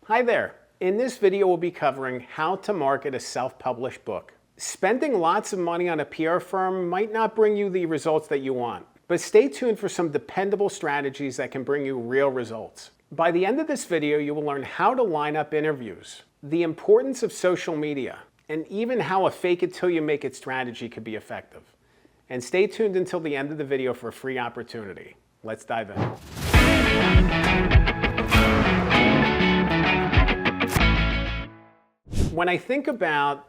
Hi there. In this video, we'll be covering how to market a self-published book. Spending lots of money on a PR firm might not bring you the results that you want, but stay tuned for some dependable strategies that can bring you real results. By the end of this video, you will learn how to line up interviews, the importance of social media, and even how a fake it till you make it strategy could be effective. And stay tuned until the end of the video for a free opportunity. Let's dive in. When I think about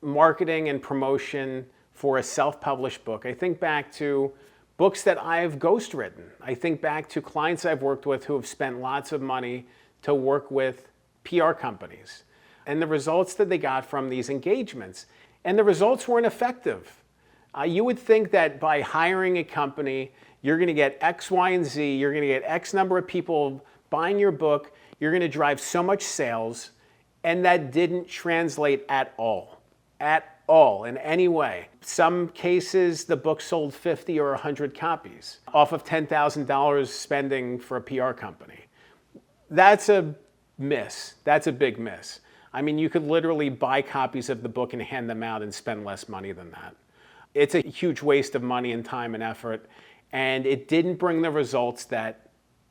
marketing and promotion for a self-published book, I think back to books that I've ghostwritten. I think back to clients I've worked with who have spent lots of money to work with PR companies and the results that they got from these engagements. And the results weren't effective. You would think that by hiring a company, you're going to get X, Y, and Z, you're going to get X number of people buying your book, you're going to drive so much sales, and that didn't translate at all in any way. Some cases, the book sold 50 or 100 copies off of $10,000 spending for a PR company. That's a miss. That's a big miss. I mean, you could literally buy copies of the book and hand them out and spend less money than that. It's a huge waste of money and time and effort, and it didn't bring the results that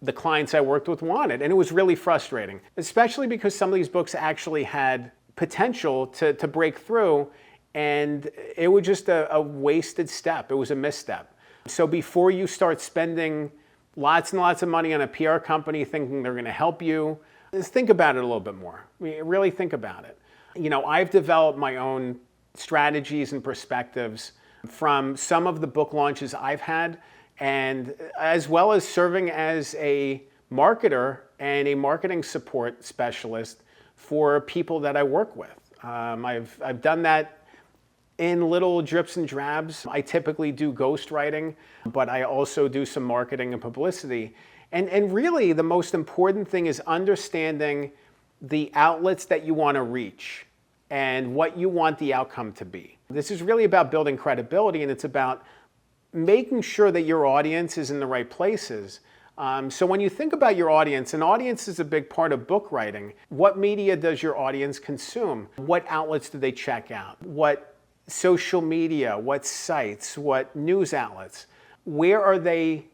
the clients I worked with wanted, and it was really frustrating, especially because some of these books actually had potential to break through, and it was just a wasted step. It was a misstep. So before you start spending lots and lots of money on a PR company thinking they're going to help you, just think about it a little bit more. Really think about it. You know, I've developed my own strategies and perspectives from some of the book launches I've had, and as well as serving as a marketer and a marketing support specialist for people that I work with. I've done that in little drips and drabs. I typically do ghostwriting, but I also do some marketing and publicity. And really, the most important thing is understanding the outlets that you want to reach and what you want the outcome to be. This is really about building credibility, and it's about making sure that your audience is in the right places. So when you think about your audience, an audience is a big part of book writing. What media does your audience consume? What outlets do they check out? What social media, what sites, what news outlets? Where are they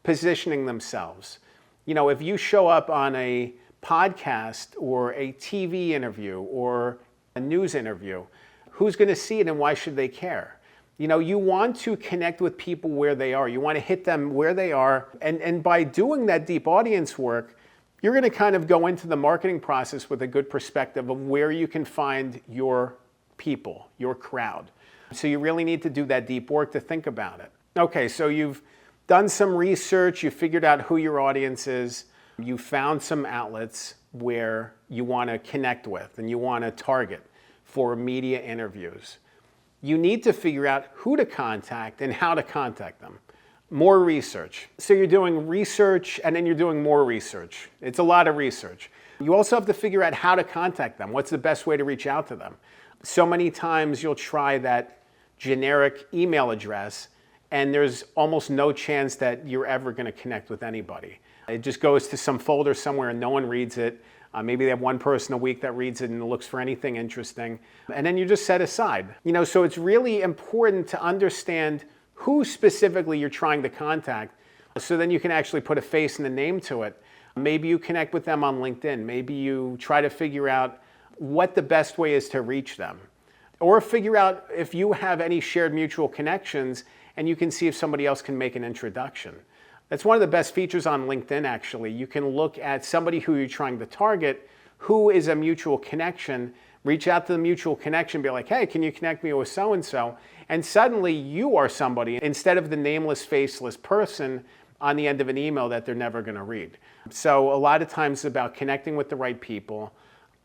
positioning themselves? You know, if you show up on a podcast or a TV interview or a news interview, who's going to see it and why should they care? You know, you want to connect with people where they are. You want to hit them where they are. And by doing that deep audience work, you're going to kind of go into the marketing process with a good perspective of where you can find your people, your crowd. So you really need to do that deep work to think about it. Okay, so you've done some research, you figured out who your audience is, you found some outlets where you want to connect with and you want to target for media interviews. You need to figure out who to contact and how to contact them. More research. So you're doing research and then you're doing more research. It's a lot of research. You also have to figure out how to contact them. What's the best way to reach out to them? So many times you'll try that generic email address and there's almost no chance that you're ever going to connect with anybody. It just goes to some folder somewhere and no one reads it. Maybe they have one person a week that reads it and looks for anything interesting. And then you just set aside. You know, so it's really important to understand who specifically you're trying to contact so then you can actually put a face and a name to it. Maybe you connect with them on LinkedIn. Maybe you try to figure out what the best way is to reach them. Or figure out if you have any shared mutual connections and you can see if somebody else can make an introduction. That's one of the best features on LinkedIn, actually. You can look at somebody who you're trying to target, who is a mutual connection, reach out to the mutual connection, be like, hey, can you connect me with so-and-so? And suddenly you are somebody instead of the nameless, faceless person on the end of an email that they're never going to read. So a lot of times it's about connecting with the right people.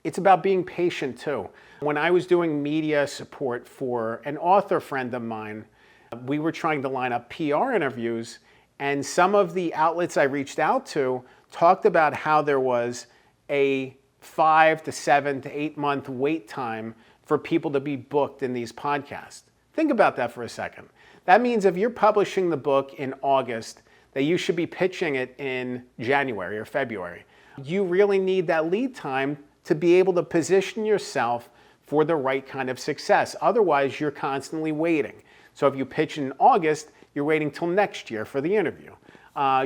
It's about being patient too. When I was doing media support for an author friend of mine, we were trying to line up PR interviews. And some of the outlets I reached out to talked about how there was a 5 to 7 to 8 month wait time for people to be booked in these podcasts. Think about that for a second. That means if you're publishing the book in August, that you should be pitching it in January or February. you really need that lead time to be able to position yourself for the right kind of success. Otherwise, you're constantly waiting. So if you pitch in August, you're waiting till next year for the interview.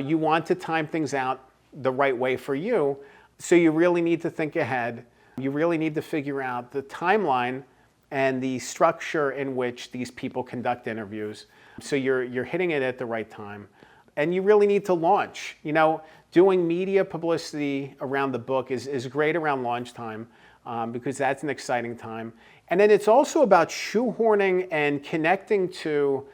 You want to time things out the right way for you, so you really need to think ahead. You really need to figure out the timeline and the structure in which these people conduct interviews, so you're hitting it at the right time. And you really need to launch. You know, doing media publicity around the book is great around launch time, because that's an exciting time. And then it's also about shoehorning and connecting to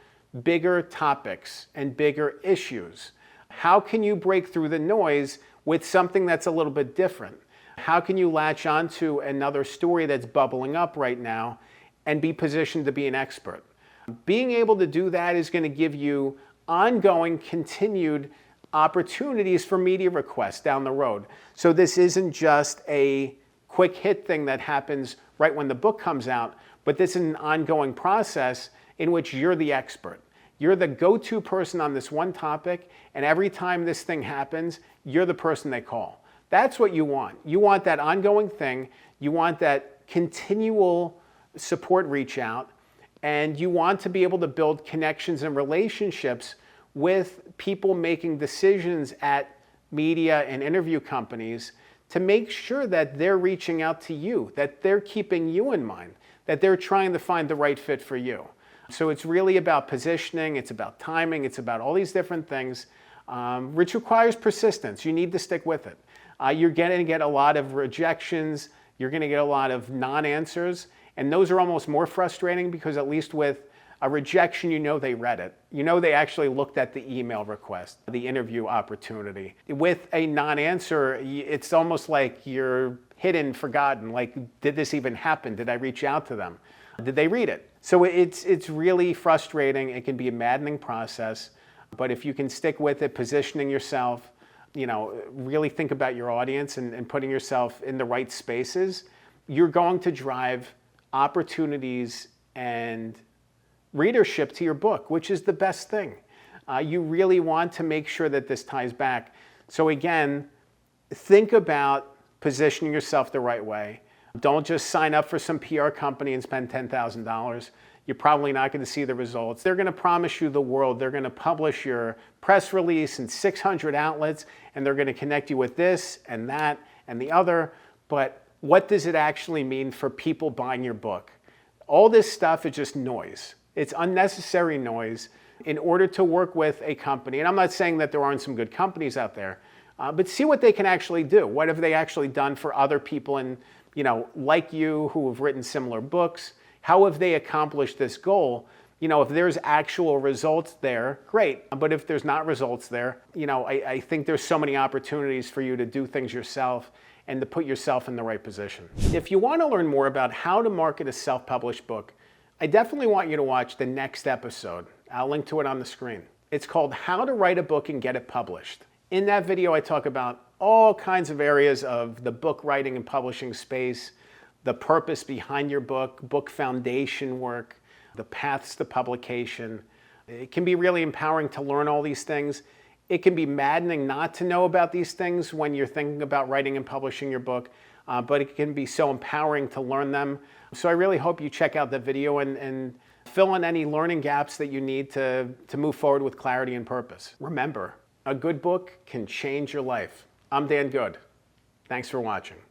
bigger topics and bigger issues. How can you break through the noise with something that's a little bit different? How can you latch onto another story that's bubbling up right now and be positioned to be an expert? Being able to do that is going to give you ongoing, continued opportunities for media requests down the road. So this isn't just a quick hit thing that happens right when the book comes out, but this is an ongoing process in which you're the expert. You're the go-to person on this one topic, and every time this thing happens, you're the person they call. That's what you want. You want that ongoing thing. You want that continual support reach out, and you want to be able to build connections and relationships with people making decisions at media and interview companies to make sure that they're reaching out to you, that they're keeping you in mind, that they're trying to find the right fit for you. So it's really about positioning, it's about timing, it's about all these different things, which requires persistence. You need to stick with it. You're going to get a lot of rejections, you're going to get a lot of non-answers, and those are almost more frustrating because at least with a rejection, you know they read it. You know they actually looked at the email request, the interview opportunity. With a non-answer, it's almost like you're hidden, forgotten. Like, did this even happen? Did I reach out to them? Did they read it? So it's really frustrating. It can be a maddening process. But if you can stick with it, positioning yourself, you know, really think about your audience and putting yourself in the right spaces, you're going to drive opportunities and readership to your book, which is the best thing. You really want to make sure that this ties back. So again, think about positioning yourself the right way. Don't just sign up for some PR company and spend $10,000. You're probably not going to see the results. They're going to promise you the world. They're going to publish your press release in 600 outlets, and they're going to connect you with this and that and the other. But what does it actually mean for people buying your book? All this stuff is just noise. It's unnecessary noise in order to work with a company. And I'm not saying that there aren't some good companies out there, but see what they can actually do. What have they actually done for other people and, you know, like you who have written similar books? How have they accomplished this goal? You know, if there's actual results there, great. But if there's not results there, you know, I think there's so many opportunities for you to do things yourself and to put yourself in the right position. If you want to learn more about how to market a self-published book, I definitely want you to watch the next episode. I'll link to it on the screen. It's called How to Write a Book and Get It Published. In that video, I talk about all kinds of areas of the book writing and publishing space, the purpose behind your book, book foundation work, the paths to publication. It can be really empowering to learn all these things. It can be maddening not to know about these things when you're thinking about writing and publishing your book, but it can be so empowering to learn them. So I really hope you check out the video and fill in any learning gaps that you need to move forward with clarity and purpose. Remember, a good book can change your life. I'm Dan Good. Thanks for watching.